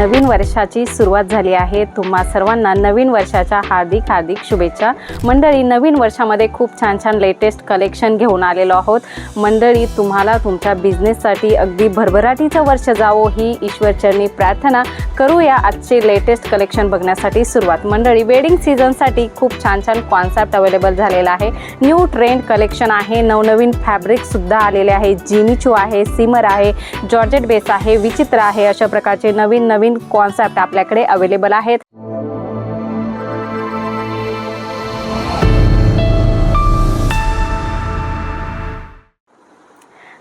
नवीन वर्षाची सुरुवात झाली आहे। तुम्हा सर्वांना नवीन वर्षाच्या हार्दिक शुभेच्छा। मंडळी, नवीन वर्षामध्ये खूप छान लेटेस्ट कलेक्शन घेऊन आलेलो आहोत। मंडळी, तुम्हाला तुमच्या बिझनेससाठी अगदी भरभराटीचं वर्ष जावो ही ईश्वरचरणी प्रार्थना करूया। आजचे लेटेस्ट कलेक्शन बघण्यासाठी सुरुवात। मंडळी, वेडिंग सीझनसाठी खूप छान कॉन्सेप्ट अवेलेबल झालेला आहे। न्यू ट्रेंड कलेक्शन आहे। नवनवीन फॅब्रिक सुद्धा आलेले आहे। जिमीचू आहे, सिमर आहे, जॉर्जेट बेस आहे, विचित्र आहे, अशा प्रकारचे नवीन कॉन्सेप्ट आपल्याकडे अवेलेबल आहेत।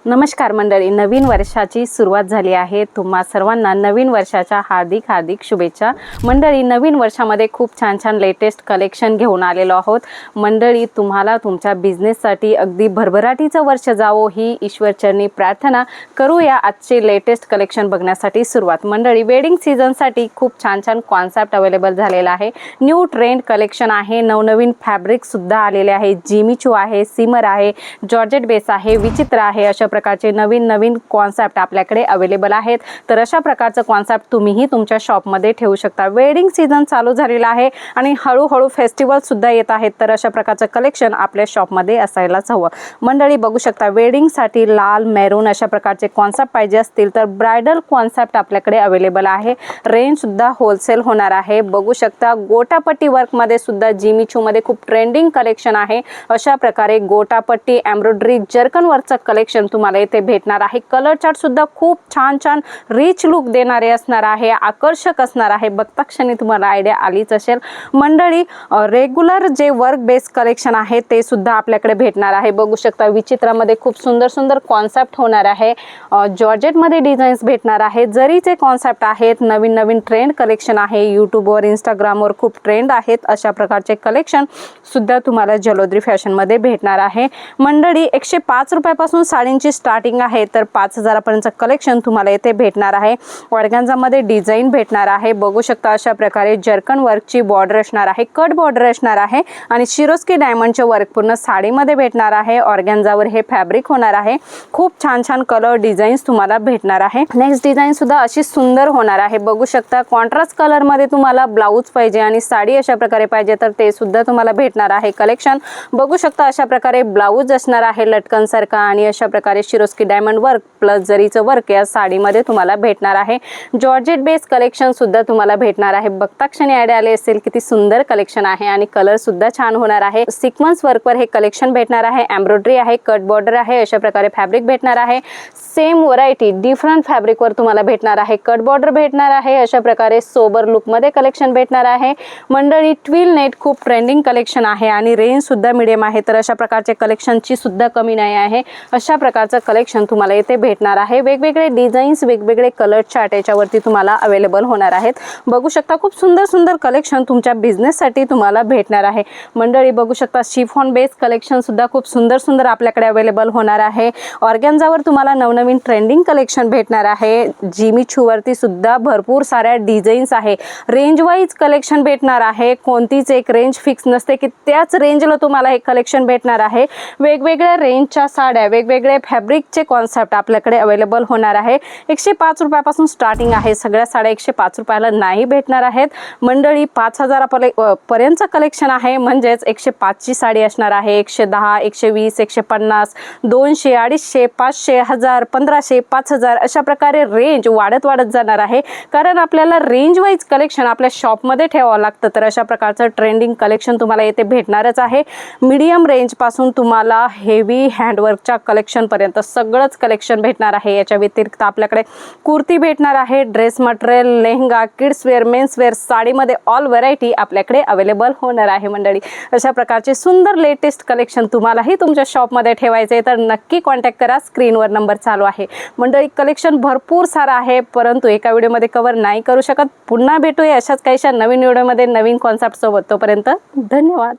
नमस्कार मंडळी, नवीन वर्षाची सुरुवात झाली आहे। तुम्हा सर्वांना नवीन वर्षाच्या हार्दिक शुभेच्छा। मंडळी, नवीन वर्षामध्ये खूप छान लेटेस्ट कलेक्शन घेऊन आलेलो आहोत। मंडळी, तुम्हाला तुमच्या बिझनेससाठी अगदी भरभराटीचं वर्ष जावो ही ईश्वरचरणी प्रार्थना करूया। आजचे लेटेस्ट कलेक्शन बघण्यासाठी सुरुवात। मंडळी, वेडिंग सीझनसाठी खूप छान कॉन्सेप्ट अवेलेबल झालेला आहे। न्यू ट्रेंड कलेक्शन आहे। नवनवीन फॅब्रिक सुद्धा आलेले आहे। जिमीचू आहे, सिमर आहे, जॉर्जेट बेस आहे, विचित्र आहे, अशा प्रकारचे नवीन कॉन्सेप्ट आपल्याकडे अवेलेबल आहेत। तर अशा प्रकारचं कॉन्सेप्ट तुम्हीही तुमच्या शॉपमध्ये ठेवू शकता। वेडिंग सीझन चालू झालेला आहे आणि हळूहळू फेस्टिवल सुद्धा येत आहेत। तर अशा प्रकारचं कलेक्शन आपल्या शॉपमध्ये असायलाच हवं। मंडळी, बघू शकता वेडिंगसाठी लाल, मेरून अशा प्रकारचे कॉन्सेप्ट पाहिजे असतील तर ब्रायडल कॉन्सेप्ट आपल्याकडे अवेलेबल आहे। रेंज सुद्धा होलसेल होणार आहे। बघू शकता गोटापट्टी वर्कमध्ये सुद्धा जिमीचूमध्ये खूप ट्रेंडिंग कलेक्शन आहे। अशा प्रकारे गोटापट्टी, एम्ब्रॉयडरी, जर्कन वर्कचं कलेक्शन तुम्हाला इथे भेटणार आहे। कलर चार्ट सुद्धा खूप छान रिच लुक देणारे असणार आहे, आकर्षक असणार आहे। बघता क्षणी तुम्हाला आयडिया आलीच असेल। मंडळी, रेग्युलर जे वर्क बेस कलेक्शन आहे ते सुद्धा आपल्याकडे भेटणार आहे। बघू शकता विचित्रामध्ये खूप सुंदर कॉन्सेप्ट होणार आहे। जॉर्जेटमध्ये डिझाईन्स भेटणार आहे। जरीचे कॉन्सेप्ट आहेत। नवीन ट्रेंड कलेक्शन आहे। यूट्यूबवर, इंस्टाग्रामवर खूप ट्रेंड आहेत। अशा प्रकारचे कलेक्शन सुद्धा तुम्हाला जलोद्री फॅशनमध्ये भेटणार आहे। मंडळी, 105 रुपयापासून साडींची स्टार्टिंग आहे, तर 5000 पर्यंतचं कलेक्शन तुम्हाला येथे भेटणार आहे। ऑर्गॅन्झामध्ये डिझाईन भेटणार आहे। बघू शकता अशा प्रकारे जर्कन वर्कची बॉर्डर असणार आहे, कट बॉर्डर असणार आहे आणि शिरोस्की डायमंडचे वर्क पूर्ण साडीमध्ये भेटणार आहे। ऑर्गॅन्झावर हे फॅब्रिक होणार आहे। खूप छान कलर डिझाईन्स तुम्हाला भेटणार आहे। नेक्स्ट डिझाईन सुद्धा अशी सुंदर होणार आहे। बघू शकता कॉन्ट्रास्ट कलर मध्ये तुम्हाला ब्लाउज पाहिजे आणि साडी अशा प्रकारे पाहिजे तर ते सुद्धा तुम्हाला भेटणार आहे कलेक्शन। बघू शकता अशा प्रकारे ब्लाउज असणार आहे लटकन सारखा आणि अशा प्रकारे शिरोस्की डायमंड वर्क प्लस जरीचं वर्क या साडीमध्ये तुम्हाला भेटणार आहे। जॉर्जेट बेस कलेक्शन सुद्धा तुम्हाला भेटणार आहे। बघता क्षणी आयडिया आले असेल किती सुंदर कलेक्शन आहे आणि कलर सुद्धा छान होणार आहे। सिक्वेन्स वर्कवर हे कलेक्शन भेटणार आहे। एम्ब्रॉयडरी आहे, कट बॉर्डर आहे, अशा प्रकारे फॅब्रिक भेटणार आहे। सेम व्हरायटी डिफरंट फॅब्रिकवर तुम्हाला भेटणार आहे। कट बॉर्डर भेटणार आहे। अशा प्रकारे सोबर लुकमध्ये कलेक्शन भेटणार आहे। मंडळी, ट्विल नेट खूप ट्रेंडिंग कलेक्शन आहे आणि रेंज सुद्धा मिडियम आहे। तर अशा प्रकारचे कलेक्शनची सुद्धा कमी नाही आहे। अशा प्रकारचं कलेक्शन तुम्हाला येथे भेटणार आहे। वेगवेगळे डिझाईन्स, वेगवेगळे कलर चार्ट याच्यावरती तुम्हाला अवेलेबल होणार आहेत। बघू शकता खूप सुंदर कलेक्शन तुमच्या बिझनेससाठी तुम्हाला भेटणार आहे। मंडळी, बघू शकता शिफॉन बेस कलेक्शन सुद्धा खूप सुंदर आपल्याकडे अवेलेबल होणार आहे। ऑर्गॅन्झावर तुम्हाला नवनवीन ट्रेंडिंग कलेक्शन भेटणार आहे। जिमीचूवरती सुद्धा भरपूर साऱ्या डिझाईन्स आहे। रेंज वाईज कलेक्शन भेटणार आहे। कोणतीच एक रेंज फिक्स नसते की त्याच रेंजला तुम्हाला हे कलेक्शन भेटणार आहे। वेगवेगळ्या रेंजच्या साड्या, वेगवेगळे फॅब्रिकचे कॉन्सेप्ट आपल्याकडे अवेलेबल होणार आहे। 105 रुपयापासून स्टार्टिंग आहे। सगळ्या साड्या 105 रुपयाला नाही भेटणार आहेत। मंडळी, 5000 पर्यंतचं कलेक्शन आहे, म्हणजेच 105 ची साडी असणार आहे। 110, 120, 150, 200, 250, 500, 1000, 1500, 5000 अशा प्रकारे रेंज वाढत जाणार आहे। कारण आपल्याला रेंज वाईज कलेक्शन आपल्या शॉपमध्ये ठेवावं लागतं। तर अशा प्रकारचं ट्रेंडिंग कलेक्शन तुम्हाला येथे भेटणारच आहे। मीडियम रेंज पासून तुम्हाला हेवी हँडवर्कच्या कलेक्शन पर्यंत सगळंच कलेक्शन भेटणार आहे। याच्या व्यतिरिक्त आपल्याकडे कुर्ती भेटणार आहे, dress material, lehenga, kids wear, mens wear, साडीमध्ये ऑल व्हरायटी आपल्याकडे अवेलेबल होणार आहे। मंडळी, अशा प्रकारचे सुंदर लेटेस्ट कलेक्शन तुम्हालाही तुमच्या शॉपमध्ये ठेवायचे तर नक्की कॉन्टॅक्ट करा। स्क्रीनवर नंबर चालू आहे। मंडळी, कलेक्शन भरपूर सारं आहे, परंतु एका व्हिडिओमध्ये कव्हर नाही करू शकत। पुन्हा भेटूया अशाच काहीशा नवीन व्हिडिओमध्ये नवीन कॉन्सेप्ट सोबत। तोपर्यंत धन्यवाद।